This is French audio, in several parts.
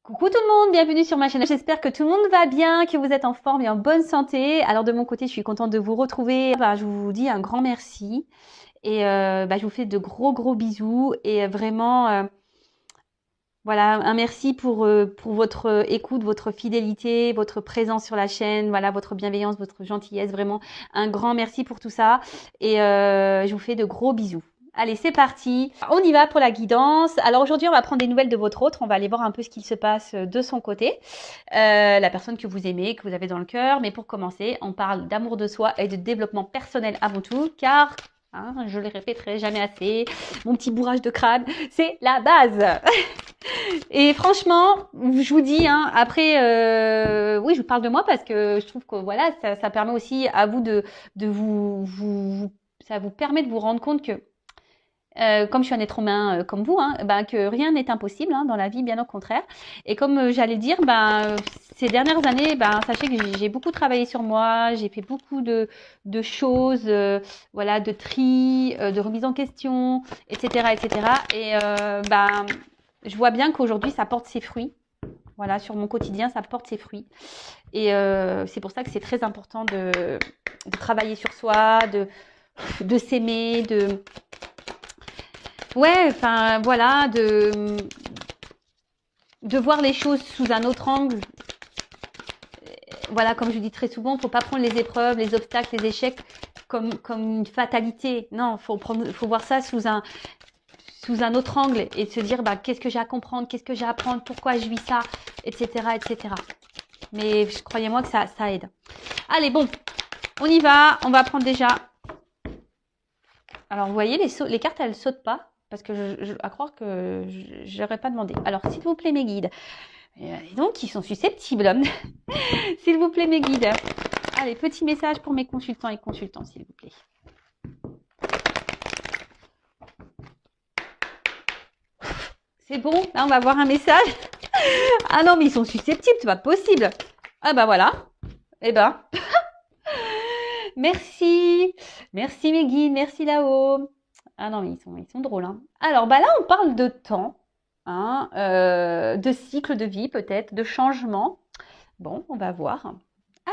Coucou tout le monde, bienvenue sur ma chaîne. J'espère que tout le monde va bien, que vous êtes en forme et en bonne santé. Alors de mon côté, je suis contente de vous retrouver. Je vous dis un grand merci et je vous fais de gros bisous et vraiment voilà, un merci pour votre écoute, votre fidélité, votre présence sur la chaîne, voilà, votre bienveillance, votre gentillesse. Vraiment un grand merci pour tout ça et je vous fais de gros bisous. Allez, c'est parti. On y va pour la guidance. Alors aujourd'hui, on va prendre des nouvelles de votre autre. On va aller voir un peu ce qu'il se passe de son côté. La personne que vous aimez, que vous avez dans le cœur. Mais pour commencer, on parle d'amour de soi et de développement personnel avant tout. Car, je le répéterai jamais assez, mon petit bourrage de crâne, c'est la base. Et franchement, je vous dis, après, oui, je vous parle de moi parce que je trouve que voilà, ça permet aussi à vous de ça vous permet de vous rendre compte que comme je suis un être humain comme vous, que rien n'est impossible dans la vie, bien au contraire. Et comme j'allais dire, ces dernières années, sachez que j'ai beaucoup travaillé sur moi, j'ai fait beaucoup de choses, voilà, de tri, de remise en question, etc., etc. Et je vois bien qu'aujourd'hui, ça porte ses fruits. Voilà, sur mon quotidien, ça porte ses fruits. Et c'est pour ça que c'est très important de travailler sur soi, de s'aimer, ouais, enfin voilà, de voir les choses sous un autre angle. Voilà, comme je dis très souvent, faut pas prendre les épreuves, les obstacles, les échecs comme une fatalité. Non, faut voir ça sous un autre angle et se dire qu'est-ce que j'ai à comprendre, qu'est-ce que j'ai à apprendre, pourquoi je vis ça, etc., etc. Mais croyez-moi que ça aide. Allez, bon, on y va. On va prendre déjà. Alors, vous voyez, les cartes, elles sautent pas. Parce que à croire que je n'aurais pas demandé. Alors, s'il vous plaît, mes guides. Et donc, ils sont susceptibles. S'il vous plaît, mes guides. Allez, petit message pour mes consultants et consultants, s'il vous plaît. C'est bon, là, on va voir un message. Ah non, mais ils sont susceptibles, c'est pas possible. Ah voilà. Eh ben. Merci. Merci, mes guides. Merci là-haut. Ah non, mais ils sont drôles. Alors, là, on parle de temps, de cycle de vie peut-être, de changement. Bon, on va voir.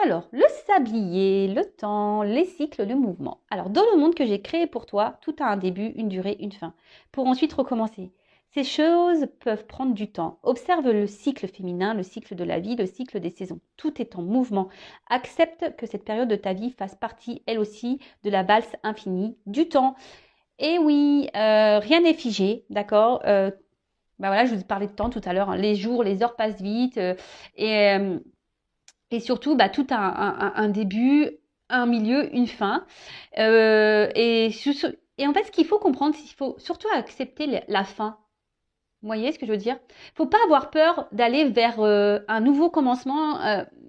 Alors, le sablier, le temps, les cycles de mouvement. Alors, dans le monde que j'ai créé pour toi, tout a un début, une durée, une fin, pour ensuite recommencer. Ces choses peuvent prendre du temps. Observe le cycle féminin, le cycle de la vie, le cycle des saisons. Tout est en mouvement. Accepte que cette période de ta vie fasse partie, elle aussi, de la valse infinie du temps. Et oui, rien n'est figé, d'accord. Voilà, je vous parlais de temps tout à l'heure. Les jours, les heures passent vite. Et surtout, tout a un début, un milieu, une fin. Et en fait, ce qu'il faut comprendre, c'est qu'il faut surtout accepter la fin. Vous voyez ce que je veux dire? Faut pas avoir peur d'aller vers un nouveau commencement,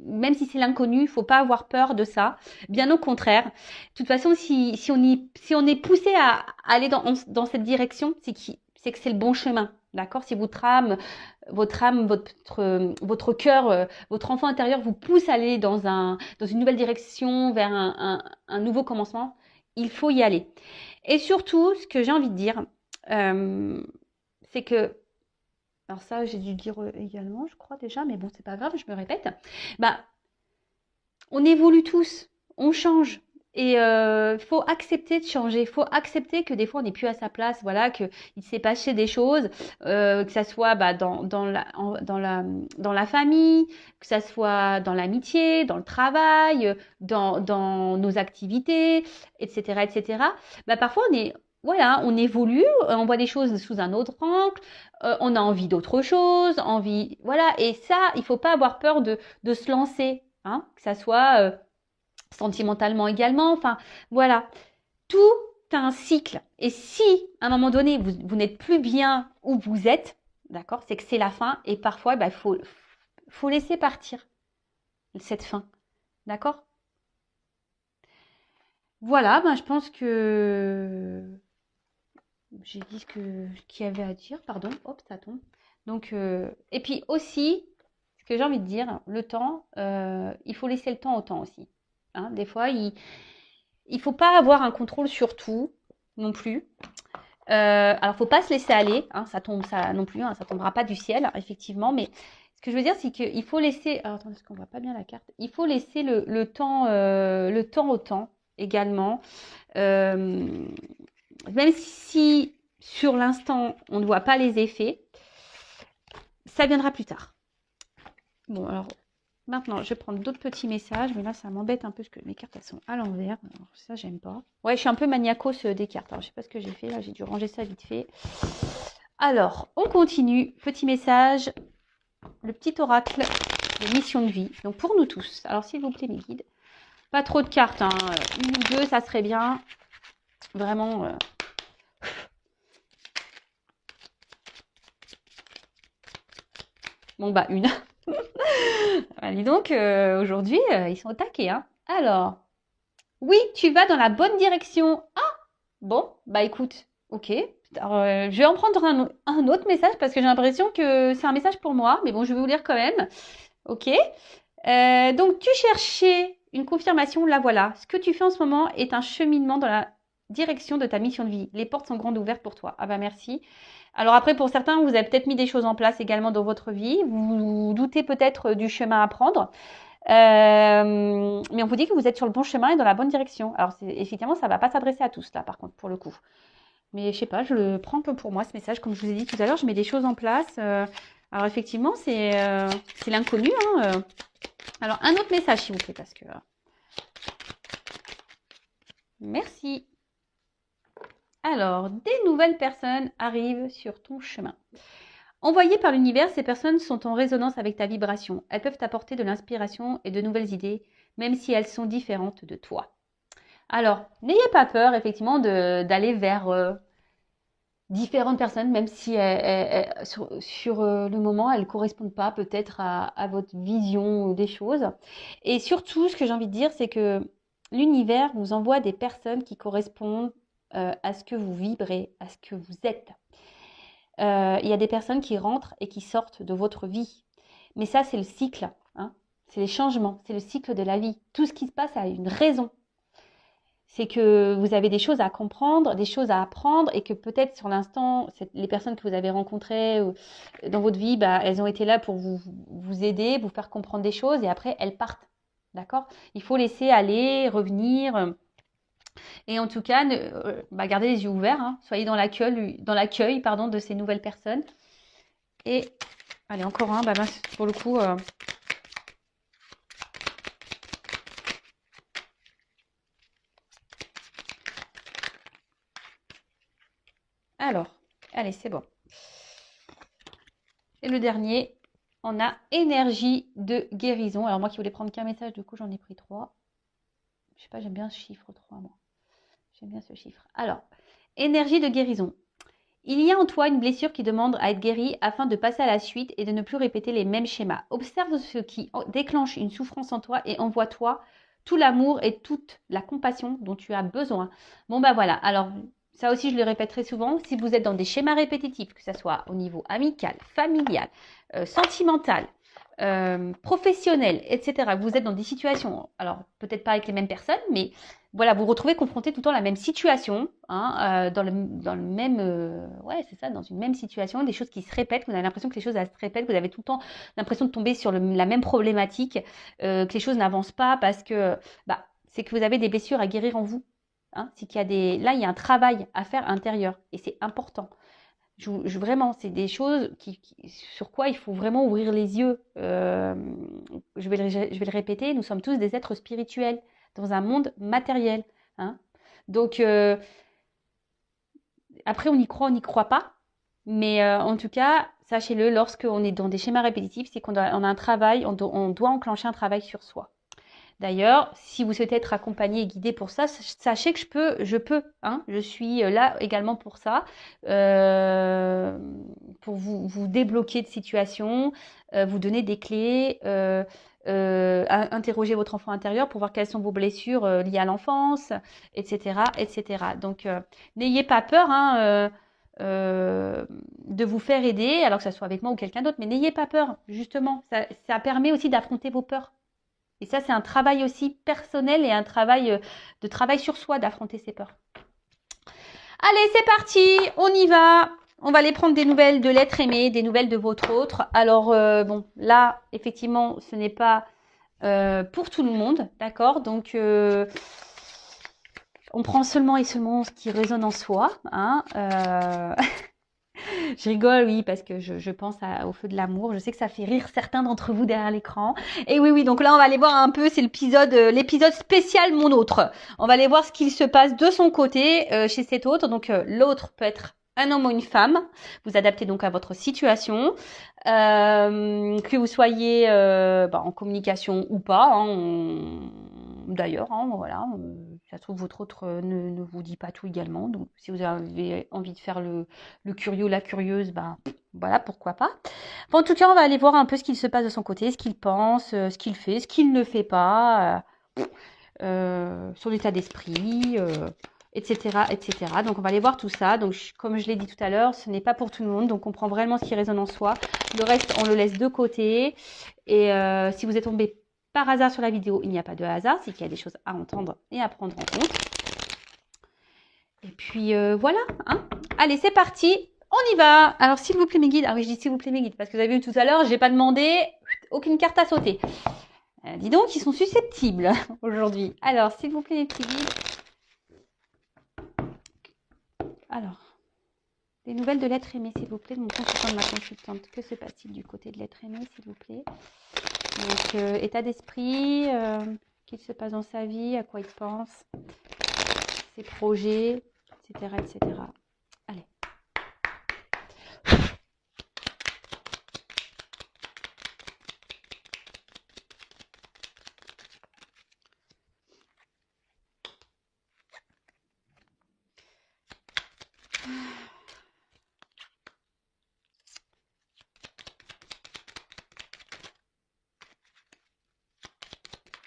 même si c'est l'inconnu. Faut pas avoir peur de ça. Bien au contraire. De toute façon, si on est poussé à aller dans cette direction, c'est que c'est le bon chemin. D'accord? Si votre âme, votre cœur, votre enfant intérieur vous pousse à aller dans une nouvelle direction, vers un nouveau commencement, il faut y aller. Et surtout, ce que j'ai envie de dire, c'est que, alors ça j'ai dû dire également, je crois déjà, mais bon, c'est pas grave, je me répète. On évolue tous, on change. Et il faut accepter de changer, il faut accepter que des fois on n'est plus à sa place, voilà, qu'il s'est passé des choses, que ça soit dans la famille, que ça soit dans l'amitié, dans le travail, dans nos activités, etc., etc. Parfois on évolue, on voit des choses sous un autre angle, on a envie d'autre chose, voilà. Et ça, il faut pas avoir peur de se lancer, que ça soit sentimentalement également, enfin voilà, tout a un cycle. Et si à un moment donné vous n'êtes plus bien où vous êtes, d'accord, c'est que c'est la fin. Et parfois il faut laisser partir cette fin, d'accord. Voilà, je pense que j'ai dit qu'il y avait à dire, pardon, hop, ça tombe. Donc, et puis aussi, ce que j'ai envie de dire, le temps, il faut laisser le temps au temps aussi. Des fois, il faut pas avoir un contrôle sur tout non plus. Alors, faut pas se laisser aller, ça tombe, ça non plus, ça tombera pas du ciel, effectivement, mais Ce que je veux dire, c'est qu'il faut laisser... Alors, attendez, parce qu'on voit pas bien la carte. Il faut laisser le temps au temps également. Même si sur l'instant, on ne voit pas les effets, ça viendra plus tard. Bon, alors, maintenant, je vais prendre d'autres petits messages. Mais là, ça m'embête un peu parce que mes cartes, elles sont à l'envers. Alors, ça, j'aime pas. Ouais, je suis un peu maniacos des cartes. Alors, je sais pas ce que j'ai fait. Là, j'ai dû ranger ça vite fait. Alors, on continue. Petit message. Le petit oracle de mission de vie. Donc, pour nous tous. Alors, s'il vous plaît, mes guides. Pas trop de cartes. Hein. Une ou deux, ça serait bien. Vraiment... Bon, bah, une. Dis donc, aujourd'hui, ils sont au taquet. Hein. Alors, oui, tu vas dans la bonne direction. Ah, bon, bah écoute, ok. Alors, je vais en prendre un autre message parce que j'ai l'impression que c'est un message pour moi. Mais bon, je vais vous lire quand même. Ok. Donc, tu cherchais une confirmation, la voilà. Ce que tu fais en ce moment est un cheminement dans la direction de ta mission de vie. Les portes sont grandes ouvertes pour toi. Ah bah merci. Alors après, pour certains, vous avez peut-être mis des choses en place également dans votre vie. Vous doutez peut-être du chemin à prendre. Mais on vous dit que vous êtes sur le bon chemin et dans la bonne direction. Alors effectivement, ça ne va pas s'adresser à tous là, par contre, pour le coup. Mais je sais pas, je le prends que pour moi, ce message. Comme je vous ai dit tout à l'heure, je mets des choses en place. Alors effectivement, c'est l'inconnu. Hein. Alors un autre message, s'il vous plaît, parce que... Merci. Alors, des nouvelles personnes arrivent sur ton chemin. Envoyées par l'univers, ces personnes sont en résonance avec ta vibration. Elles peuvent t'apporter de l'inspiration et de nouvelles idées, même si elles sont différentes de toi. Alors, n'ayez pas peur, effectivement, d'aller vers différentes personnes, même si sur le moment, elles ne correspondent pas peut-être à votre vision des choses. Et surtout, ce que j'ai envie de dire, c'est que l'univers vous envoie des personnes qui correspondent à ce que vous vibrez, à ce que vous êtes. Il y a des personnes qui rentrent et qui sortent de votre vie. Mais ça, c'est le cycle. Hein. C'est les changements. C'est le cycle de la vie. Tout ce qui se passe a une raison. C'est que vous avez des choses à comprendre, des choses à apprendre et que peut-être sur l'instant, les personnes que vous avez rencontrées dans votre vie, bah, elles ont été là pour vous aider, vous faire comprendre des choses et après, elles partent. D'accord ? Il faut laisser aller, revenir... Et en tout cas, gardez les yeux ouverts, hein. Soyez dans l'accueil de ces nouvelles personnes. Et, allez, encore un, pour le coup... Alors, allez, c'est bon. Et le dernier, on a énergie de guérison. Alors moi qui voulais prendre qu'un message, du coup, j'en ai pris 3. Je sais pas, j'aime bien ce chiffre 3, moi. J'aime bien ce chiffre. Alors, énergie de guérison. Il y a en toi une blessure qui demande à être guérie afin de passer à la suite et de ne plus répéter les mêmes schémas. Observe ce qui déclenche une souffrance en toi et envoie-toi tout l'amour et toute la compassion dont tu as besoin. Bon, voilà. Alors, ça aussi, je le répéterai souvent. Si vous êtes dans des schémas répétitifs, que ce soit au niveau amical, familial, sentimental, professionnel, etc. Vous êtes dans des situations, alors peut-être pas avec les mêmes personnes, mais voilà, vous vous retrouvez confronté tout le temps à la même situation, hein, dans le même, ouais, c'est ça, dans une même situation, des choses qui se répètent, vous avez l'impression que les choses elles se répètent, vous avez tout le temps l'impression de tomber sur la même problématique, que les choses n'avancent pas parce que, c'est que vous avez des blessures à guérir en vous. Hein, c'est qu'il y a là, il y a un travail à faire intérieur et c'est important. Vraiment, c'est des choses sur quoi il faut vraiment ouvrir les yeux. Je vais le répéter, nous sommes tous des êtres spirituels dans un monde matériel. Hein. Donc, après, on y croit pas. Mais en tout cas, sachez-le, lorsqu'on est dans des schémas répétitifs, c'est qu'on a un travail, on doit enclencher un travail sur soi. D'ailleurs, si vous souhaitez être accompagné et guidé pour ça, sachez que je peux, hein, je suis là également pour ça, pour vous débloquer de situations, vous donner des clés, interroger votre enfant intérieur pour voir quelles sont vos blessures liées à l'enfance, etc., etc. Donc, n'ayez pas peur, hein, de vous faire aider, alors que ça soit avec moi ou quelqu'un d'autre, mais n'ayez pas peur, justement, ça permet aussi d'affronter vos peurs. Et ça, c'est un travail aussi personnel et un travail de travail sur soi d'affronter ses peurs. Allez, c'est parti, on y va. On va aller prendre des nouvelles de l'être aimé, des nouvelles de votre autre. Alors, bon, là, effectivement, ce n'est pas pour tout le monde, d'accord? Donc, on prend seulement et seulement ce qui résonne en soi, hein. Je rigole, oui, parce que je pense au feu de l'amour. Je sais que ça fait rire certains d'entre vous derrière l'écran. Et oui, oui, donc là, on va aller voir un peu, c'est l'épisode spécial Mon autre. On va aller voir ce qu'il se passe de son côté chez cet autre. Donc, l'autre peut être un homme ou une femme. Vous adaptez donc à votre situation. Que vous soyez en communication ou pas. Hein, d'ailleurs, hein, voilà. Ça se trouve, votre autre ne vous dit pas tout également. Donc, si vous avez envie de faire le curieux, la curieuse, voilà, pourquoi pas. Bon, en tout cas, on va aller voir un peu ce qu'il se passe de son côté, ce qu'il pense, ce qu'il fait, ce qu'il ne fait pas, son état d'esprit, etc., etc. Donc, on va aller voir tout ça. Donc, comme je l'ai dit tout à l'heure, ce n'est pas pour tout le monde. Donc, on prend vraiment ce qui résonne en soi. Le reste, on le laisse de côté. Et si vous êtes tombé par hasard sur la vidéo, il n'y a pas de hasard. C'est qu'il y a des choses à entendre et à prendre en compte. Et puis, voilà. Hein. Allez, c'est parti. On y va. Alors, s'il vous plaît, mes guides. Ah oui, je dis s'il vous plaît, mes guides. Parce que vous avez vu tout à l'heure, j'ai pas demandé aucune carte à sauter. Dis donc, ils sont susceptibles aujourd'hui. Alors, s'il vous plaît, les petits guides. Alors, des nouvelles de l'être aimé, s'il vous plaît, de mon consultant, de ma consultante. Que se passe-t-il du côté de l'être aimé, s'il vous plaît? Donc, état d'esprit, qu'il se passe dans sa vie, à quoi il pense, ses projets, etc., etc. Allez.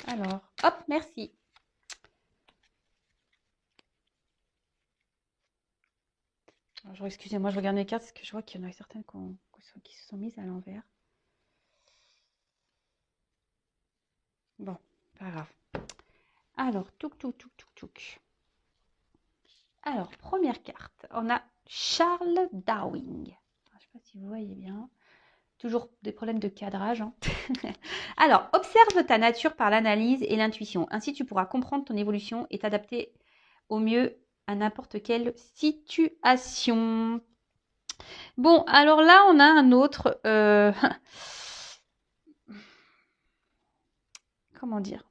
Alors, hop, merci. Alors, excusez-moi, je regarde mes cartes parce que je vois qu'il y en a certaines qui se sont mises à l'envers. Bon, pas grave. Alors, touk. Alors, première carte, on a Charles Darwin. Je ne sais pas si vous voyez bien. Toujours des problèmes de cadrage. Hein. Alors, observe ta nature par l'analyse et l'intuition. Ainsi, tu pourras comprendre ton évolution et t'adapter au mieux à n'importe quelle situation. Bon, alors là, on a un autre... Comment dire?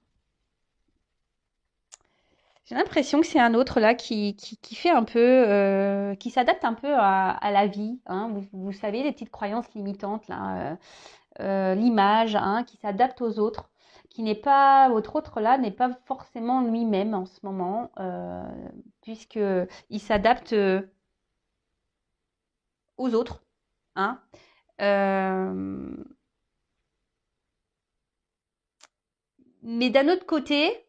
J'ai l'impression que c'est un autre là qui fait un peu, qui s'adapte un peu à la vie. Hein. Vous savez, les petites croyances limitantes là, l'image, hein, qui s'adapte aux autres, qui n'est pas, votre autre là n'est pas forcément lui-même en ce moment, puisque il s'adapte aux autres. Hein. Mais d'un autre côté,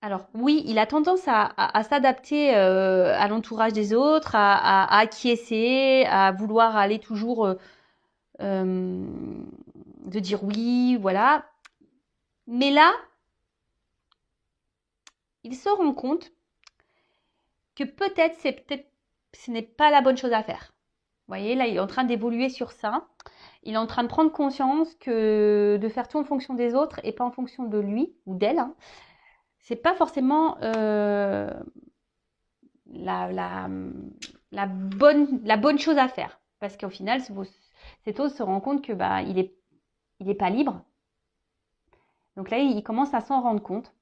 alors oui, il a tendance à s'adapter à l'entourage des autres, à acquiescer, à vouloir aller toujours de dire oui, voilà. Mais là, il se rend compte que peut-être ce n'est pas la bonne chose à faire. Vous voyez, là, il est en train d'évoluer sur ça. Il est en train de prendre conscience que de faire tout en fonction des autres et pas en fonction de lui ou d'elle, hein, c'est pas forcément la bonne chose à faire. Parce qu'au final, cet autre se rend compte que il est pas libre. Donc là, il commence à s'en rendre compte.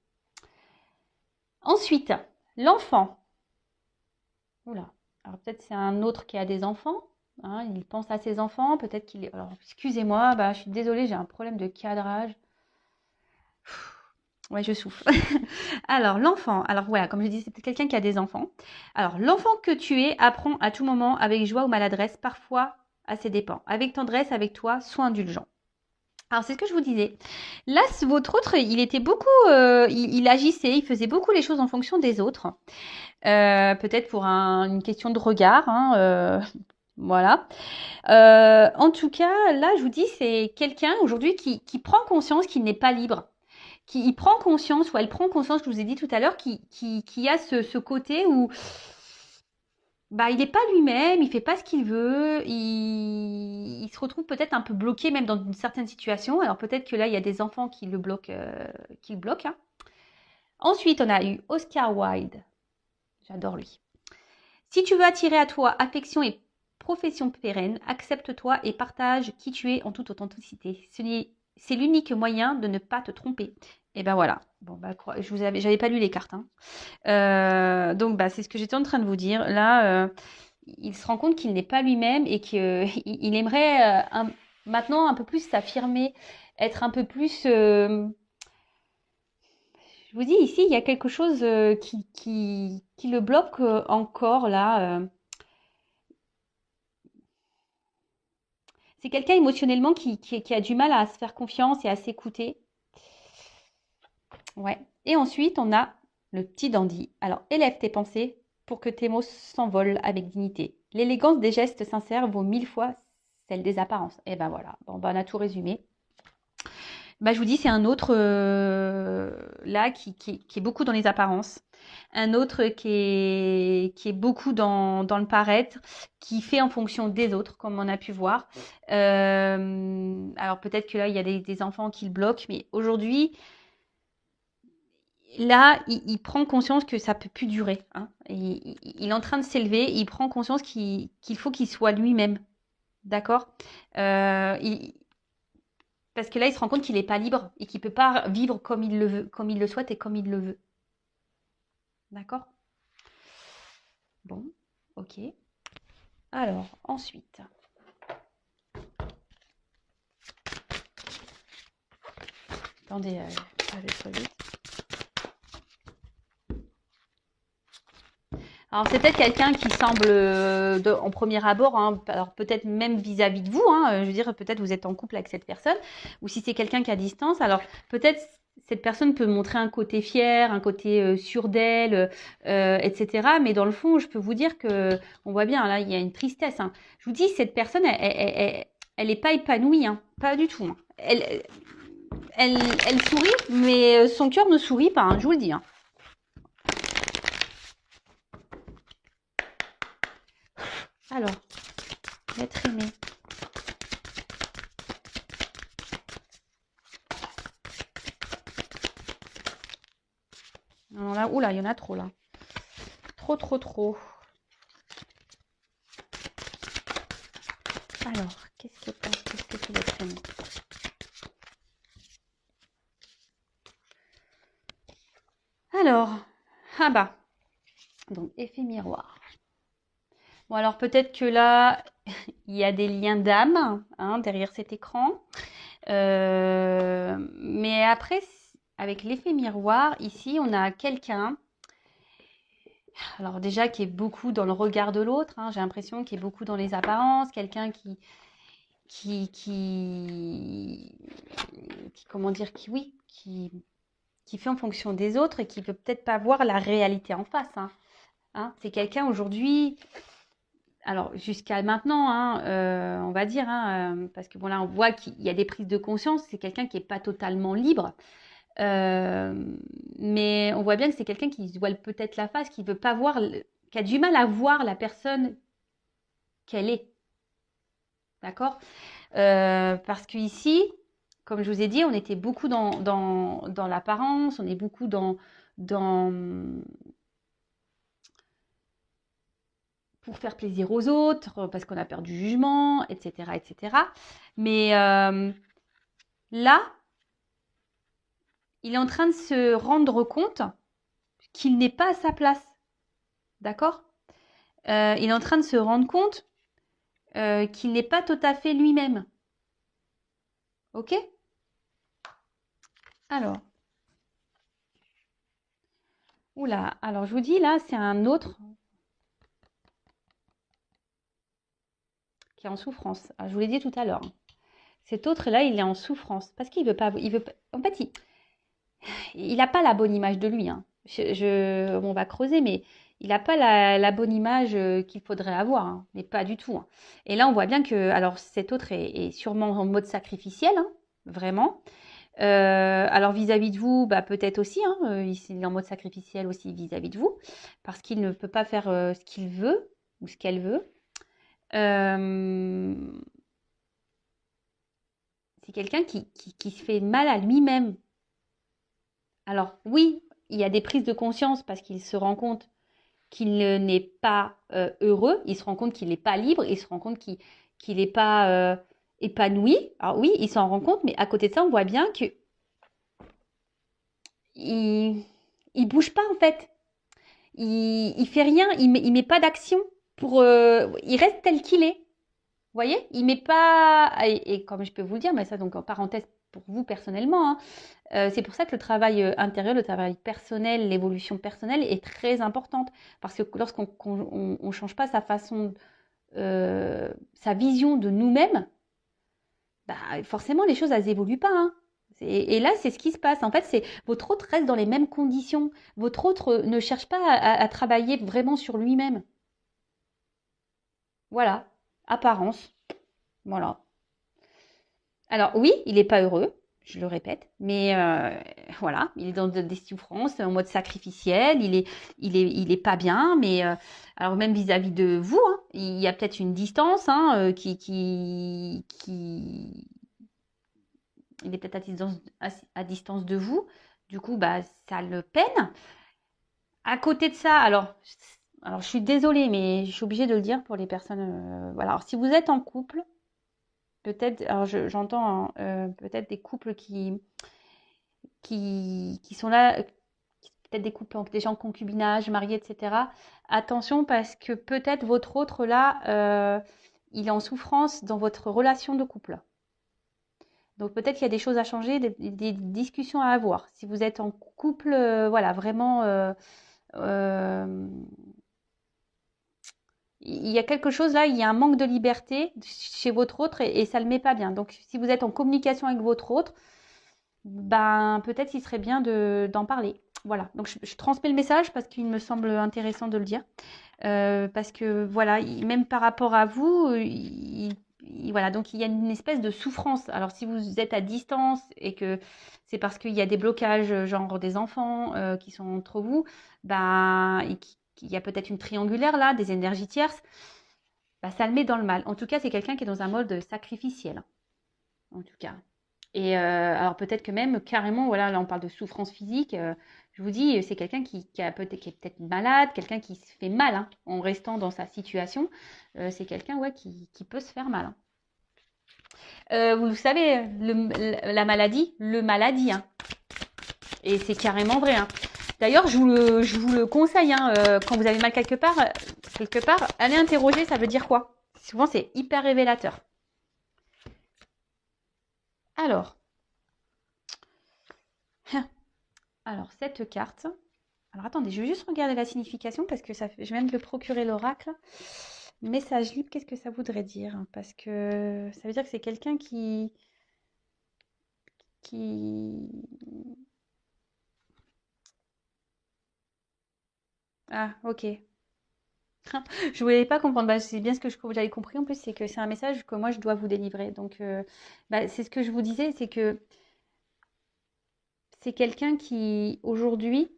Ensuite, l'enfant. Oula. Alors peut-être c'est un autre qui a des enfants. Hein, il pense à ses enfants. Peut-être qu'il est... Alors, excusez-moi, je suis désolée, j'ai un problème de cadrage. Ouais, je souffle. Alors, l'enfant. Alors, voilà, comme je dis, c'est quelqu'un qui a des enfants. Alors, l'enfant que tu es apprend à tout moment avec joie ou maladresse, parfois à ses dépens. Avec tendresse, avec toi, sois indulgent. Alors, c'est ce que je vous disais. Là, votre autre, il était beaucoup... il agissait, il faisait beaucoup les choses en fonction des autres. Peut-être pour une question de regard. Hein, voilà. En tout cas, là, je vous dis, c'est quelqu'un aujourd'hui qui prend conscience qu'il n'est pas libre. Qui prend conscience, ou elle prend conscience, je vous ai dit tout à l'heure, qui a ce côté où bah, il n'est pas lui-même, il fait pas ce qu'il veut, il se retrouve peut-être un peu bloqué même dans une certaine situation. Alors peut-être que là, il y a des enfants qui le bloquent, hein. Ensuite, on a eu Oscar Wilde. J'adore lui. Si tu veux attirer à toi affection et profession pérenne, accepte-toi et partage qui tu es en toute authenticité. C'est l'unique moyen de ne pas te tromper. Et ben voilà. Bon, bah, j'avais pas lu les cartes, hein. Donc, bah, c'est ce que j'étais en train de vous dire. Là, il se rend compte qu'il n'est pas lui-même et qu'il aimerait maintenant un peu plus s'affirmer, être un peu plus. Je vous dis, ici, il y a quelque chose qui le bloque encore là. C'est quelqu'un émotionnellement qui a du mal à se faire confiance et à s'écouter. Ouais. Et ensuite, on a le petit dandy. Alors, élève tes pensées pour que tes mots s'envolent avec dignité. L'élégance des gestes sincères vaut 1000 fois celle des apparences. Et ben voilà, bon, ben, on a tout résumé. Bah, je vous dis, c'est un autre là qui est beaucoup dans les apparences. Un autre qui est beaucoup dans le paraître, qui fait en fonction des autres, comme on a pu voir. Alors peut-être que là, il y a des enfants qui le bloquent, mais aujourd'hui, là, il prend conscience que ça peut plus durer, hein. Il est en train de s'élever, il prend conscience qu'il faut qu'il soit lui-même. D'accord. Euh, il- Parce que là, il se rend compte qu'il n'est pas libre et qu'il ne peut pas vivre comme il le veut, comme il le souhaite et comme il le veut. D'accord. Bon, ok. Alors, ensuite. Attendez, je vais trop vite. Alors, c'est peut-être quelqu'un qui semble, en premier abord, hein, alors peut-être même vis-à-vis de vous, hein, je veux dire, peut-être vous êtes en couple avec cette personne, ou si c'est quelqu'un qui est à distance, alors peut-être cette personne peut montrer un côté fier, un côté sûr d'elle, etc. Mais dans le fond, je peux vous dire que, on voit bien, là, il y a une tristesse, hein. Je vous dis, cette personne, elle est pas épanouie, hein, pas du tout, hein. Elle sourit, mais son cœur ne sourit pas, hein, je vous le dis, hein. Alors, l'être aimé. Non, là, oula, il y en a trop là. Trop, trop, trop. Alors, qu'est-ce que pense? Qu'est-ce que c'est l'être aimé? Alors, ah bah, donc effet miroir. Bon, alors peut-être que là, il y a des liens d'âme, hein, derrière cet écran. Mais après, avec l'effet miroir, ici, on a quelqu'un, alors déjà qui est beaucoup dans le regard de l'autre, hein, j'ai l'impression qu'il est beaucoup dans les apparences, quelqu'un comment dire, oui, qui fait en fonction des autres et qui peut peut-être pas voir la réalité en face, hein. Hein, c'est quelqu'un aujourd'hui, alors jusqu'à maintenant, hein, on va dire, hein, parce que bon là on voit qu'il y a des prises de conscience, c'est quelqu'un qui n'est pas totalement libre, mais on voit bien que c'est quelqu'un qui se voile peut-être la face, qui veut pas voir, qui a du mal à voir la personne qu'elle est, d'accord. Parce qu'ici, comme je vous ai dit, on était beaucoup dans l'apparence, on est beaucoup dans pour faire plaisir aux autres, parce qu'on a peur du jugement, etc., etc. Mais là, il est en train de se rendre compte qu'il n'est pas à sa place, d'accord. Il est en train de se rendre compte qu'il n'est pas tout à fait lui-même, ok. Alors, oula, alors je vous dis là, c'est un autre qui est en souffrance. Alors, je vous l'ai dit tout à l'heure, hein. Cet autre-là, il est en souffrance parce qu'il veut pas. En fait, il n'a pas la bonne image de lui, hein. On va creuser, mais il n'a pas la bonne image qu'il faudrait avoir, hein, mais pas du tout, hein. Et là, on voit bien que, alors, cet autre est sûrement en mode sacrificiel, hein, vraiment. Alors, vis-à-vis de vous, bah, peut-être aussi, hein, il est en mode sacrificiel aussi vis-à-vis de vous, parce qu'il ne peut pas faire ce qu'il veut, ou ce qu'elle veut. Euh, c'est quelqu'un qui se fait mal à lui-même. Alors oui, il y a des prises de conscience parce qu'il se rend compte qu'il n'est pas heureux, il se rend compte qu'il n'est pas libre, il se rend compte qu'il n'est pas épanoui. Alors oui, il s'en rend compte, mais à côté de ça, on voit bien que il bouge pas en fait. Il fait rien, il met pas d'action pour. Il reste tel qu'il est. Vous voyez, il met pas. Et comme je peux vous le dire, mais ça donc en parenthèse pour vous personnellement, hein, c'est pour ça que le travail intérieur, le travail personnel, l'évolution personnelle est très importante. Parce que lorsqu'on on change pas sa façon, sa vision de nous-mêmes, bah, forcément les choses elles évoluent pas. Hein. Et là, c'est ce qui se passe. En fait, c'est votre autre reste dans les mêmes conditions. Votre autre ne cherche pas à travailler vraiment sur lui-même. Voilà, apparence. Voilà. Alors oui, il n'est pas heureux, je le répète, mais voilà, il est dans des souffrances en mode sacrificiel, il est pas bien, mais alors même vis-à-vis de vous, hein, il y a peut-être une distance hein, il est peut-être à distance de vous, du coup, bah, ça le peine. À côté de ça, alors je suis désolée, mais je suis obligée de le dire pour les personnes, voilà, alors si vous êtes en couple, peut-être, alors j'entends hein, peut-être des couples qui sont là, peut-être des couples déjà en concubinage, mariés, etc. Attention parce que peut-être votre autre là, il est en souffrance dans votre relation de couple. Donc peut-être qu'il y a des choses à changer, des discussions à avoir. Si vous êtes en couple, voilà, vraiment, euh, il y a quelque chose là, il y a un manque de liberté chez votre autre et ça ne le met pas bien. Donc si vous êtes en communication avec votre autre, ben peut-être qu'il serait bien d'en parler. Voilà, donc je transmets le message parce qu'il me semble intéressant de le dire. Parce que voilà, même par rapport à vous, voilà, donc il y a une espèce de souffrance. Alors si vous êtes à distance et que c'est parce qu'il y a des blocages, genre des enfants qui sont entre vous, ben, il y a peut-être une triangulaire là, des énergies tierces, bah, ça le met dans le mal. En tout cas, c'est quelqu'un qui est dans un mode sacrificiel, en tout cas. Et alors peut-être que même carrément, voilà, là on parle de souffrance physique. Je vous dis, c'est quelqu'un qui est peut-être malade, quelqu'un qui se fait mal hein, en restant dans sa situation. C'est quelqu'un ouais, qui peut se faire mal. Hein. Vous savez, la maladie, le maladie. Hein. Et c'est carrément vrai. Hein. D'ailleurs, je vous le conseille, hein, quand vous avez mal quelque part, allez interroger, ça veut dire quoi? Souvent, c'est hyper révélateur. Alors, cette carte. Alors, attendez, je vais juste regarder la signification parce que je viens de le procurer l'oracle. Message libre, qu'est-ce que ça voudrait dire? Parce que ça veut dire que c'est quelqu'un qui... Ah, ok. Je voulais pas comprendre. Bah, c'est bien ce que j'avais compris en plus, c'est que c'est un message que moi je dois vous délivrer. Donc, bah, c'est ce que je vous disais, c'est que c'est quelqu'un qui aujourd'hui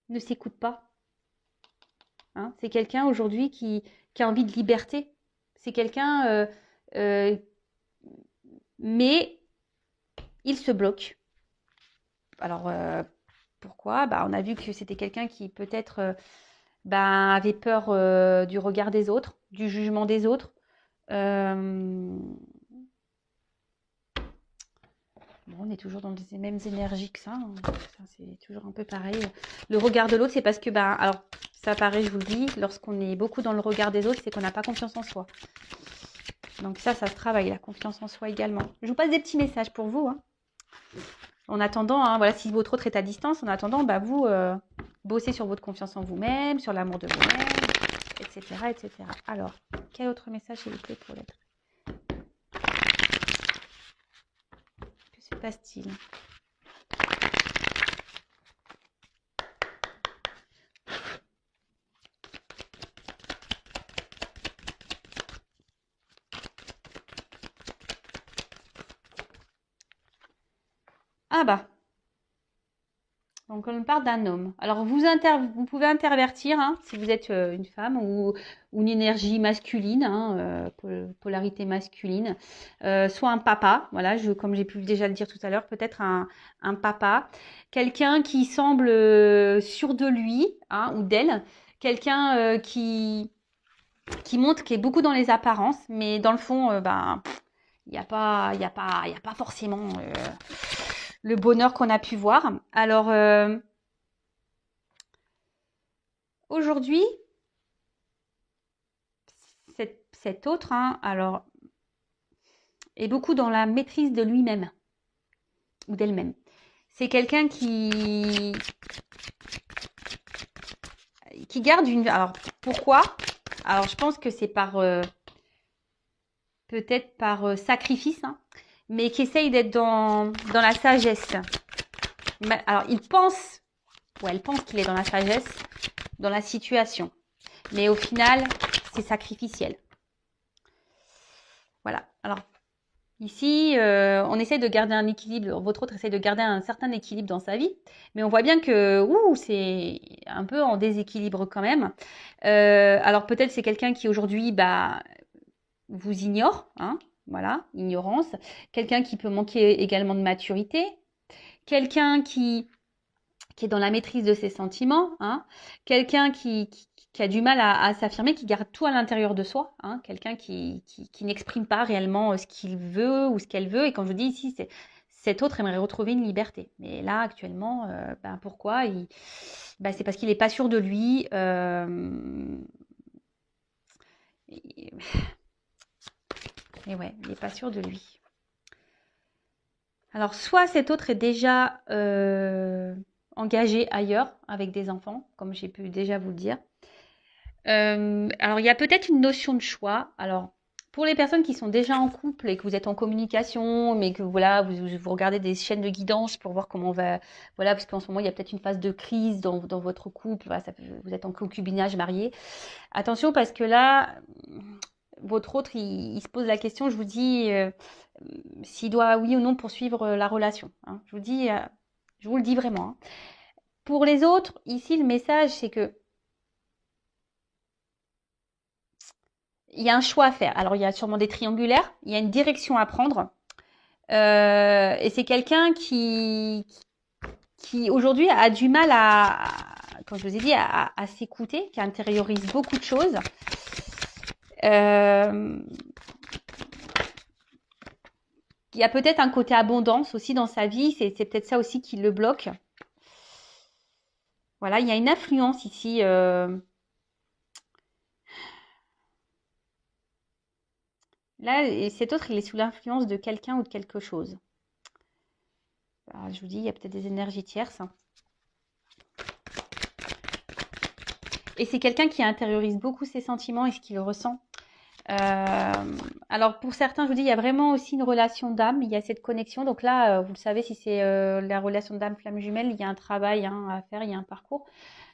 ne s'écoute pas. Hein. C'est quelqu'un aujourd'hui qui a envie de liberté. C'est quelqu'un, euh, mais il se bloque. Alors, pourquoi? Bah, on a vu que c'était quelqu'un qui peut-être bah, avait peur du regard des autres, du jugement des autres. Euh, Bon, on est toujours dans les mêmes énergies que ça. Hein. C'est toujours un peu pareil. Le regard de l'autre, c'est parce que, bah, alors, ça paraît, je vous le dis, lorsqu'on est beaucoup dans le regard des autres, c'est qu'on n'a pas confiance en soi. Donc ça se travaille, la confiance en soi également. Je vous passe des petits messages pour vous. Hein. En attendant, hein, voilà, si votre autre est à distance, en attendant, bah, vous bossez sur votre confiance en vous-même, sur l'amour de vous-même, etc., etc. Alors, quel autre message s'il vous plaît pour l'être? Que se passe-t-il? Ah bah, Donc, on parle d'un homme. Alors, vous pouvez intervertir, hein, si vous êtes une femme ou une énergie masculine, hein, polarité masculine, soit un papa, voilà, comme j'ai pu déjà le dire tout à l'heure, peut-être un papa, quelqu'un qui semble sûr de lui, hein, ou d'elle, quelqu'un qui montre, qui est beaucoup dans les apparences, mais dans le fond, il n'y a pas, il y a pas, il y a pas forcément le bonheur qu'on a pu voir. Alors, aujourd'hui, cet autre, hein, alors, est beaucoup dans la maîtrise de lui-même ou d'elle-même. C'est quelqu'un qui garde une... Alors, pourquoi? Alors, je pense que c'est peut-être par sacrifice, hein, mais qui essaye d'être dans la sagesse. Alors, elle pense qu'il est dans la sagesse, dans la situation. Mais au final, c'est sacrificiel. Voilà. Alors, ici, on essaie de garder un équilibre. Votre autre essaie de garder un certain équilibre dans sa vie. Mais on voit bien que c'est un peu en déséquilibre quand même. Alors, peut-être c'est quelqu'un qui aujourd'hui vous ignore. Hein, voilà, ignorance. Quelqu'un qui peut manquer également de maturité. Quelqu'un qui est dans la maîtrise de ses sentiments, hein, quelqu'un qui a du mal à s'affirmer, qui garde tout à l'intérieur de soi, hein, quelqu'un qui n'exprime pas réellement ce qu'il veut ou ce qu'elle veut. Et quand je dis ici, cet autre aimerait retrouver une liberté. Mais là, actuellement, pourquoi c'est parce qu'il n'est pas sûr de lui. Et ouais, il n'est pas sûr de lui. Alors, soit cet autre est déjà engagé ailleurs avec des enfants, comme j'ai pu déjà vous le dire. Alors, il y a peut-être une notion de choix. Alors, pour les personnes qui sont déjà en couple et que vous êtes en communication, mais que voilà, vous regardez des chaînes de guidance pour voir comment on va, voilà, parce qu'en ce moment il y a peut-être une phase de crise dans votre couple. Voilà, vous êtes en concubinage marié. Attention parce que là, votre autre, il se pose la question. Je vous dis s'il doit oui ou non poursuivre la relation. Hein. Je vous le dis vraiment. Hein. Pour les autres, ici le message c'est que il y a un choix à faire. Alors, il y a sûrement des triangulaires, il y a une direction à prendre. Et c'est quelqu'un qui aujourd'hui a du mal comme je vous ai dit, à s'écouter, qui intériorise beaucoup de choses. Il y a peut-être un côté abondance aussi dans sa vie, c'est peut-être ça aussi qui le bloque. Voilà, il y a une influence ici. Là, et cet autre, il est sous l'influence de quelqu'un ou de quelque chose. Alors, je vous dis, il y a peut-être des énergies tierces. Et c'est quelqu'un qui intériorise beaucoup ses sentiments et ce qu'il ressent. Alors, pour certains, je vous dis, il y a vraiment aussi une relation d'âme. Il y a cette connexion. Donc là, vous le savez, si c'est la relation d'âme flamme jumelle, il y a un travail à faire, il y a un parcours.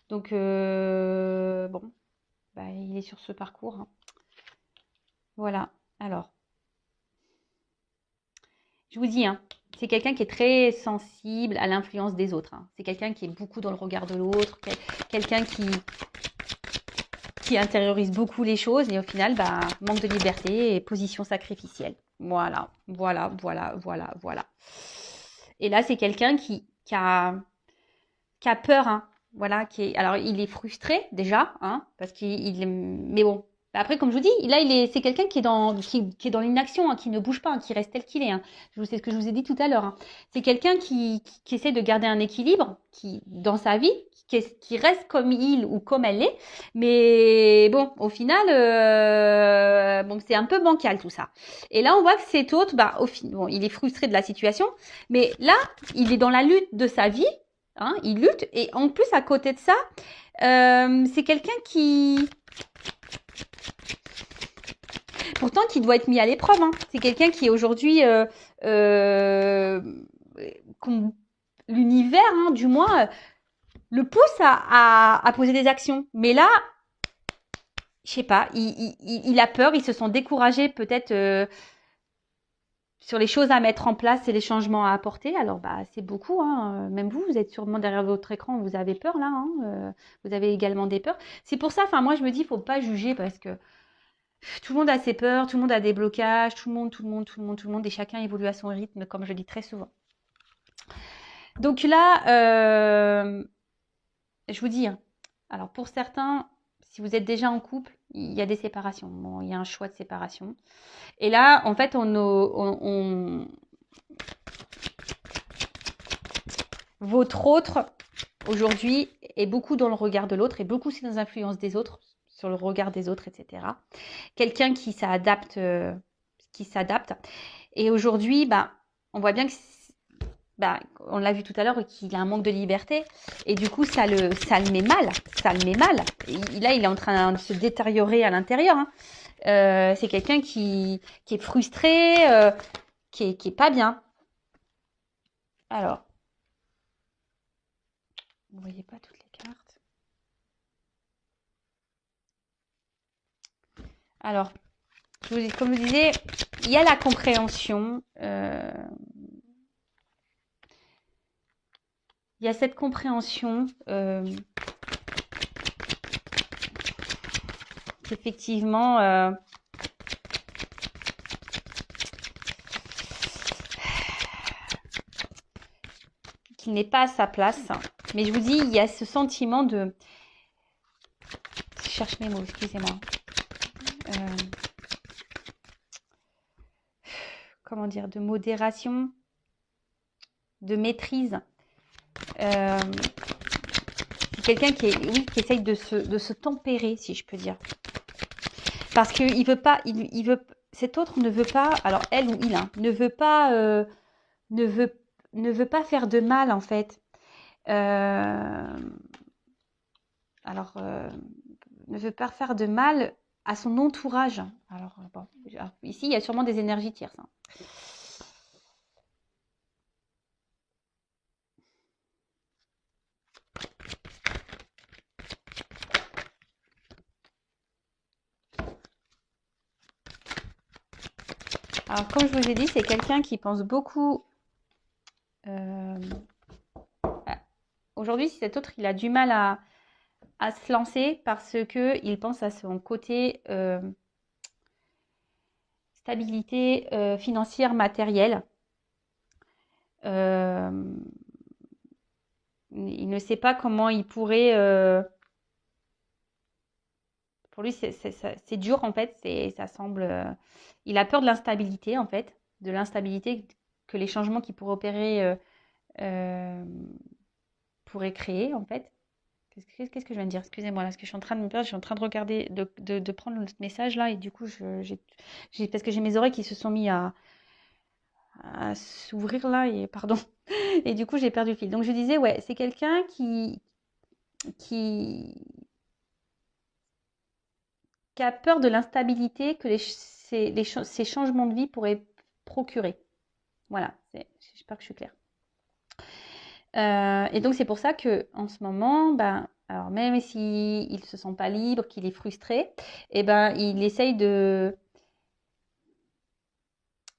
Donc, bon, il est sur ce parcours. Hein. Voilà. Alors, je vous dis, hein, c'est quelqu'un qui est très sensible à l'influence des autres. Hein. C'est quelqu'un qui est beaucoup dans le regard de l'autre, quelqu'un qui intériorise beaucoup les choses et au final, manque de liberté et position sacrificielle. Voilà, voilà, voilà, voilà, voilà. Et là, c'est quelqu'un qui a peur, hein. Voilà, alors il est frustré déjà, hein, parce mais bon. Après, comme je vous dis, là, c'est quelqu'un qui est dans l'inaction, hein, qui ne bouge pas, hein, qui reste tel qu'il est. Hein. C'est ce que je vous ai dit tout à l'heure. Hein. C'est quelqu'un qui essaie de garder un équilibre, dans sa vie, qui reste comme il ou comme elle est. Mais bon, au final, c'est un peu bancal tout ça. Et là, on voit que cet autre, il est frustré de la situation, mais là, il est dans la lutte de sa vie. Hein, il lutte et en plus à côté de ça, c'est quelqu'un pourtant qui doit être mis à l'épreuve. Hein. C'est quelqu'un qui aujourd'hui, l'univers, hein, du moins, le pousse à poser des actions. Mais là, je sais pas, il a peur, il se sent découragé peut-être. sur les choses à mettre en place et les changements à apporter. Alors, bah, c'est beaucoup, hein. Même vous êtes sûrement derrière votre écran, vous avez peur là, hein. Vous avez également des peurs. C'est pour ça, enfin, moi, je me dis, il ne faut pas juger parce que tout le monde a ses peurs, tout le monde a des blocages, tout le monde, et chacun évolue à son rythme, comme je dis très souvent. Donc là, je vous dis, hein, alors pour certains, si vous êtes déjà en couple, il y a des séparations. Bon, il y a un choix de séparation. Et là, en fait, votre autre, aujourd'hui, est beaucoup dans le regard de l'autre et beaucoup aussi dans l'influence des autres, sur le regard des autres, etc. Quelqu'un qui s'adapte. Et aujourd'hui, bah, on voit bien que, bah, on l'a vu tout à l'heure, qu'il a un manque de liberté. Et du coup, ça le met mal. Ça le met mal. Et là, il est en train de se détériorer à l'intérieur, hein. C'est quelqu'un qui est frustré, qui est pas bien. Alors, vous ne voyez pas toutes les cartes. Alors, comme je vous disais, il y a la compréhension. Il y a cette compréhension qu'effectivement, qu'il n'est pas à sa place. Mais je vous dis, il y a ce sentiment de... Je cherche mes mots, excusez-moi. Comment dire, de modération, de maîtrise. C'est quelqu'un qui essaye de se tempérer, si je peux dire. Parce qu'il veut pas, cet autre ne veut pas, alors elle ou il, hein, ne veut pas faire de mal, en fait. Ne veut pas faire de mal à son entourage. Alors, bon, ici, il y a sûrement des énergies tierces, hein. Alors, comme je vous ai dit, c'est quelqu'un qui pense beaucoup... Aujourd'hui, si cet autre, il a du mal à se lancer parce qu'il pense à son côté stabilité financière, matérielle. Il ne sait pas comment il pourrait... pour lui, c'est dur, en fait. Ça semble... il a peur de l'instabilité, en fait. De l'instabilité que les changements qu'il pourrait opérer pourraient créer, en fait. Qu'est-ce que je viens de dire? Excusez-moi, là, parce que je suis en train de me perdre, je suis en train de regarder, de prendre le message là, et du coup, parce que j'ai mes oreilles qui se sont mis à s'ouvrir là, et pardon, et du coup, j'ai perdu le fil. Donc, je disais, ouais, c'est quelqu'un qui a peur de l'instabilité que ces changements de vie pourraient procurer. Voilà, j'espère que je suis claire. Et donc, c'est pour ça qu'en ce moment, ben, alors même s'il ne se sent pas libre, qu'il est frustré, eh ben, il essaye d'être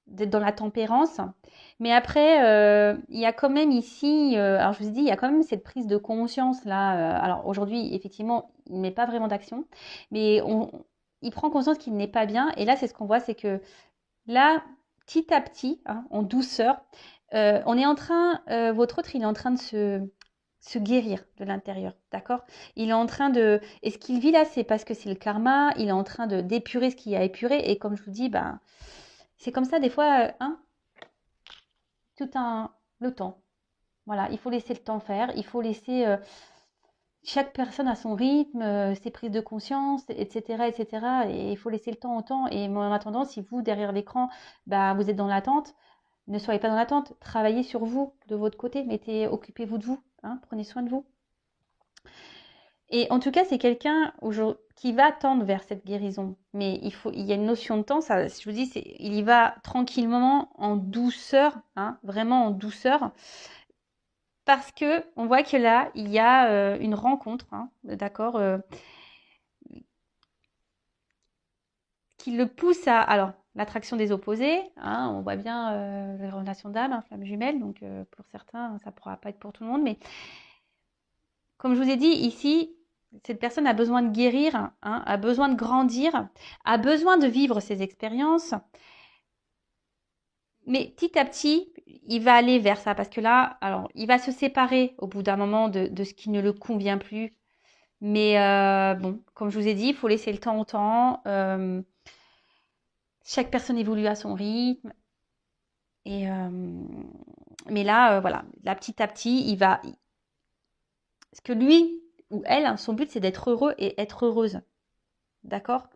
dans la tempérance. Mais après, il y a quand même ici, alors je vous ai dit, il y a quand même cette prise de conscience là. Alors aujourd'hui, effectivement, il ne met pas vraiment d'action, mais il prend conscience qu'il n'est pas bien. Et là, c'est ce qu'on voit, c'est que là, petit à petit, hein, en douceur, on est en train, votre autre, il est en train de se guérir de l'intérieur, d'accord? Il est en train de... Et ce qu'il vit là, c'est parce que c'est le karma, il est en train d'épurer ce qu'il y a épuré. Et comme je vous dis, ben, c'est comme ça des fois, hein, le temps. Voilà, il faut laisser le temps faire, il faut laisser... chaque personne a son rythme, ses prises de conscience, etc., etc. Et il faut laisser le temps au temps. Et en attendant, si vous, derrière l'écran, bah, vous êtes dans l'attente, ne soyez pas dans l'attente. Travaillez sur vous, de votre côté. Occupez-vous de vous, hein, prenez soin de vous. Et en tout cas, c'est quelqu'un qui va tendre vers cette guérison. Mais il y a une notion de temps. Ça, je vous dis, il y va tranquillement, en douceur, hein, vraiment en douceur. Parce que on voit que là, il y a une rencontre, hein, d'accord, qui le pousse à... Alors, l'attraction des opposés, hein, on voit bien les relations d'âme, hein, flammes jumelles, donc pour certains, ça ne pourra pas être pour tout le monde, mais comme je vous ai dit, ici, cette personne a besoin de guérir, hein, a besoin de grandir, a besoin de vivre ses expériences, mais petit à petit, il va aller vers ça, parce que là, alors, il va se séparer au bout d'un moment de ce qui ne le convient plus, mais bon, comme je vous ai dit, il faut laisser le temps au temps, chaque personne évolue à son rythme, et mais là, voilà, là, petit à petit, il va... Parce que lui ou elle, hein, son but, c'est d'être heureux et être heureuse. D'accord?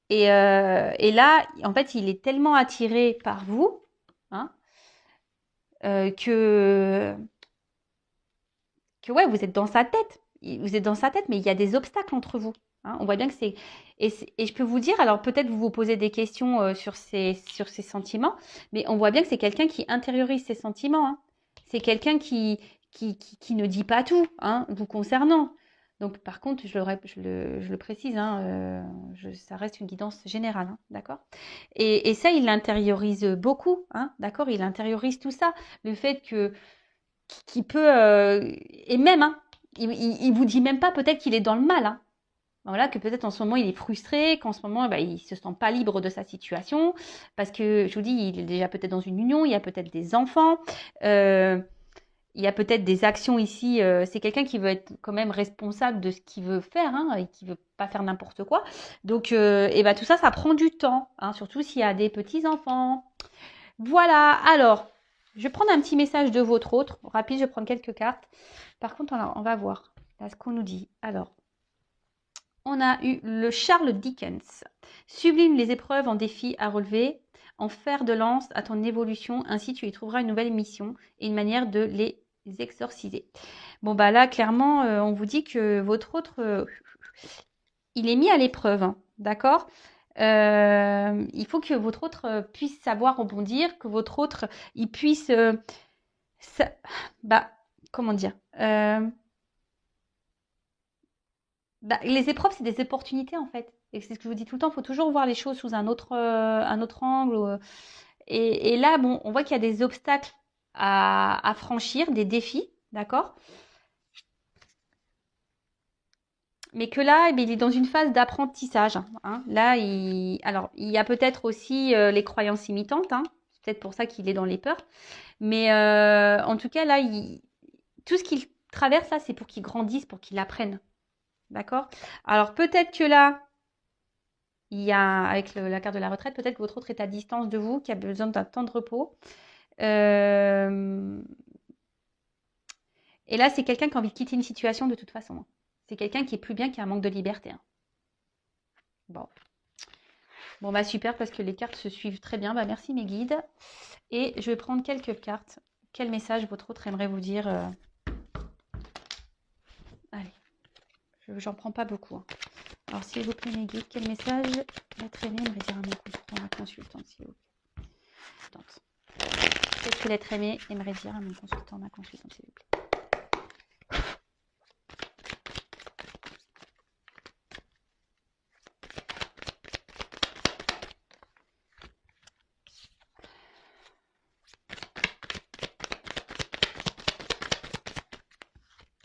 Et là, en fait, il est tellement attiré par vous, hein, que ouais, vous êtes dans sa tête. Vous êtes dans sa tête, mais il y a des obstacles entre vous. Hein. On voit bien que c'est... Et je peux vous dire, alors peut-être vous vous posez des questions sur ces sentiments, mais on voit bien que c'est quelqu'un qui intériorise ses sentiments. Hein. C'est quelqu'un qui ne dit pas tout, hein, vous concernant. Donc par contre, je le précise, hein, ça reste une guidance générale, hein, d'accord? Et ça, il l'intériorise beaucoup, hein, d'accord? Il intériorise tout ça. Le fait que qui peut et même hein, il vous dit même pas peut-être qu'il est dans le mal hein. Voilà, que peut-être en ce moment il est frustré, qu'en ce moment bah, il se sent pas libre de sa situation parce que je vous dis il est déjà peut-être dans une union, il y a peut-être des enfants, il y a peut-être des actions ici. C'est quelqu'un qui veut être quand même responsable de ce qu'il veut faire hein, et qui veut pas faire n'importe quoi. Donc et bah, tout ça, ça prend du temps, hein, surtout s'il y a des petits enfants. Voilà, alors, je vais prendre un petit message de votre autre. Rapide, je vais prendre quelques cartes. Par contre, on va voir là, ce qu'on nous dit. Alors, on a eu le Charles Dickens. Sublime les épreuves en défis à relever, en fer de lance à ton évolution. Ainsi, tu y trouveras une nouvelle mission et une manière de les exorciser. Bon, bah là, clairement, on vous dit que votre autre, il est mis à l'épreuve. Hein, d'accord? Il faut que votre autre puisse savoir rebondir, que votre autre il puisse bah comment dire bah, les épreuves c'est des opportunités en fait et c'est ce que je vous dis tout le temps, il faut toujours voir les choses sous un autre angle et là bon on voit qu'il y a des obstacles à franchir, des défis, d'accord, mais que là, eh bien, il est dans une phase d'apprentissage. Hein. Là, alors, il y a peut-être aussi les croyances imitantes. Hein. C'est peut-être pour ça qu'il est dans les peurs. Mais en tout cas, là, tout ce qu'il traverse, là, c'est pour qu'il grandisse, pour qu'il apprenne. D'accord? Alors, peut-être que là, il y a, avec la carte de la retraite, peut-être que votre autre est à distance de vous, qui a besoin d'un temps de repos. Euh, Et là, c'est quelqu'un qui a envie de quitter une situation de toute façon. Hein. C'est quelqu'un qui est plus bien, qui a un manque de liberté. Hein. Bon. Bon, bah super, parce que les cartes se suivent très bien. Bah, merci mes guides. Et je vais prendre quelques cartes. Quel message votre autre aimerait vous dire Allez, j'en prends pas beaucoup. Hein. Alors, s'il vous plaît, mes guides, quel message l'être aimé aimerait dire à mon consultant, ma consultante, s'il vous plaît. Qu'est-ce que l'être aimé aimerait dire à mon consultant, ma consultante, s'il vous plaît.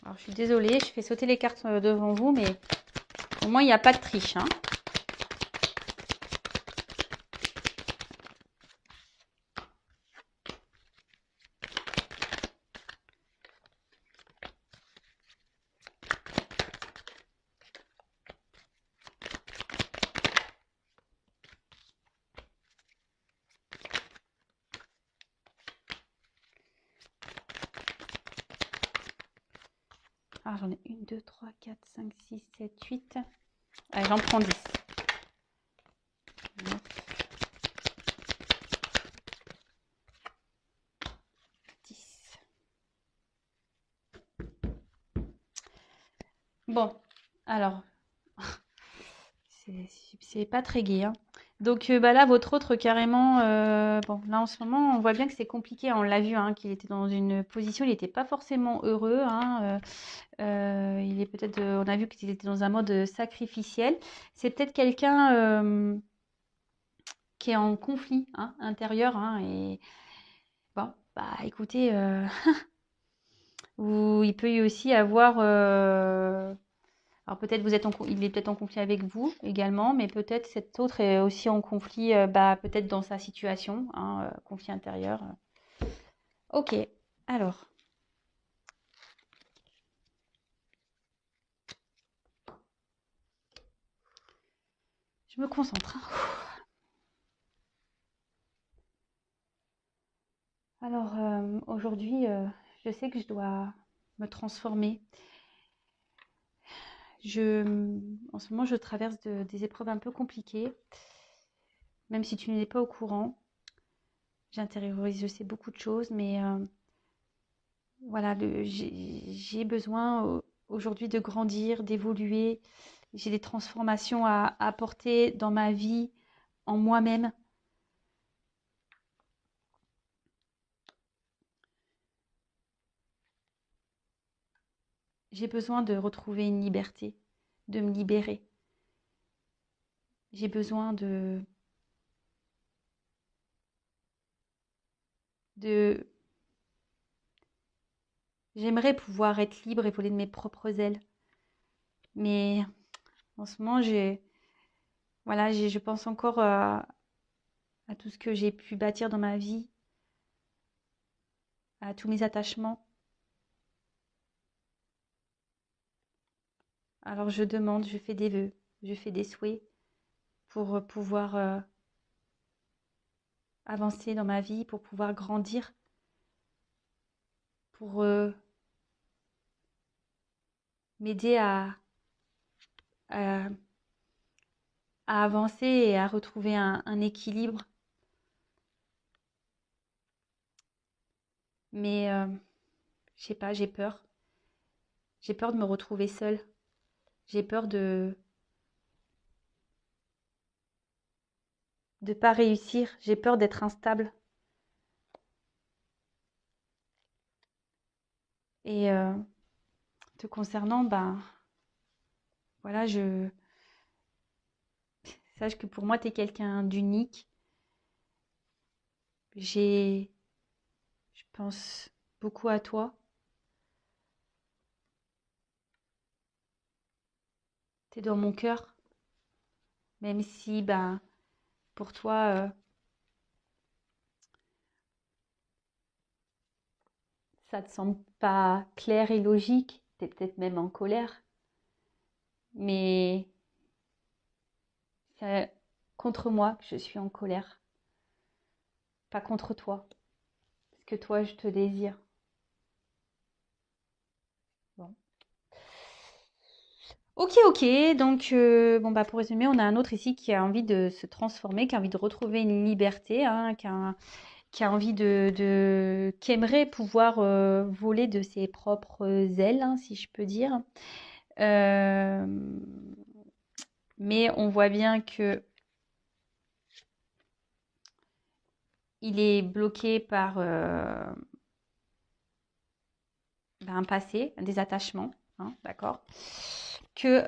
Alors, je suis désolée, je fais sauter les cartes devant vous, mais au moins, il n'y a pas de triche. Hein. Alors, j'en ai 1, 2, 3, 4, 5, 6, 7, 8. Allez, j'en prends 10. 9, 10. Bon, alors, c'est pas très gai. Hein. Donc bah là, votre autre carrément, bon, là en ce moment, on voit bien que c'est compliqué. On l'a vu, hein, qu'il était dans une position, il n'était pas forcément heureux. Hein, il est peut-être, on a vu qu'il était dans un mode sacrificiel. C'est peut-être quelqu'un qui est en conflit hein, intérieur. Hein, et bon, bah écoutez, il peut y aussi avoir... alors peut-être il est peut-être en conflit avec vous également, mais peut-être cet autre est aussi en conflit, peut-être dans sa situation, hein, conflit intérieur. Ok, alors. Je me concentre. Alors aujourd'hui, je sais que je dois me transformer. En ce moment, je traverse des épreuves un peu compliquées. Même si tu n'es pas au courant, j'intériorise, je sais beaucoup de choses, mais voilà, j'ai besoin aujourd'hui de grandir, d'évoluer. J'ai des transformations à apporter dans ma vie, en moi-même. J'ai besoin de retrouver une liberté, de me libérer. J'ai besoin de... J'aimerais pouvoir être libre et voler de mes propres ailes. Mais en ce moment, voilà, je pense encore à tout ce que j'ai pu bâtir dans ma vie, à tous mes attachements. Alors je demande, je fais des vœux, je fais des souhaits pour pouvoir avancer dans ma vie, pour pouvoir grandir, pour m'aider à, à avancer et à retrouver un équilibre. Mais je sais pas, j'ai peur. J'ai peur de me retrouver seule. J'ai peur de pas réussir. J'ai peur d'être instable. Et te concernant, voilà, sache que pour moi, tu es quelqu'un d'unique. Je pense beaucoup à toi. Tu es dans mon cœur. Même si, pour toi, ça te semble pas clair et logique. Tu es peut-être même en colère. Mais c'est contre moi que je suis en colère. Pas contre toi. Parce que toi, je te désire. Bon. Ok, ok. Donc, pour résumer, on a un autre ici qui a envie de se transformer, qui a envie de retrouver une liberté, hein, qui a envie qui aimerait pouvoir voler de ses propres ailes, hein, si je peux dire. Euh, mais on voit bien que il est bloqué par un passé, des attachements, hein, d'accord. Que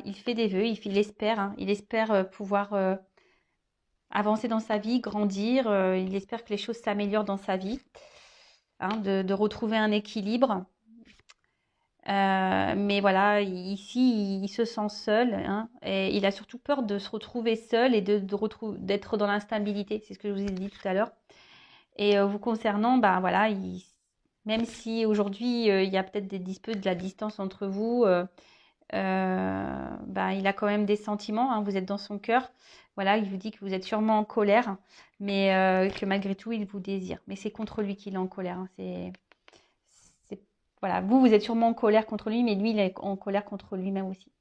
il fait des vœux, il espère, hein, il espère pouvoir avancer dans sa vie, grandir. Il espère que les choses s'améliorent dans sa vie, hein, de retrouver un équilibre. Mais voilà, ici, il se sent seul, hein, et il a surtout peur de se retrouver seul et d'être dans l'instabilité. C'est ce que je vous ai dit tout à l'heure. Et vous concernant, voilà, même si aujourd'hui il y a peut-être des disputes, de la distance entre vous, il a quand même des sentiments, hein, vous êtes dans son cœur. Voilà, il vous dit que vous êtes sûrement en colère, mais que malgré tout, il vous désire. Mais c'est contre lui qu'il est en colère, hein. Voilà, vous êtes sûrement en colère contre lui, mais lui, il est en colère contre lui-même aussi.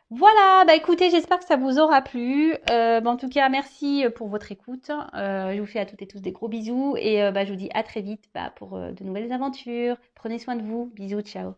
Voilà, écoutez, j'espère que ça vous aura plu. En tout cas, merci pour votre écoute. Je vous fais à toutes et tous des gros bisous et je vous dis à très vite pour de nouvelles aventures. Prenez soin de vous. Bisous, ciao.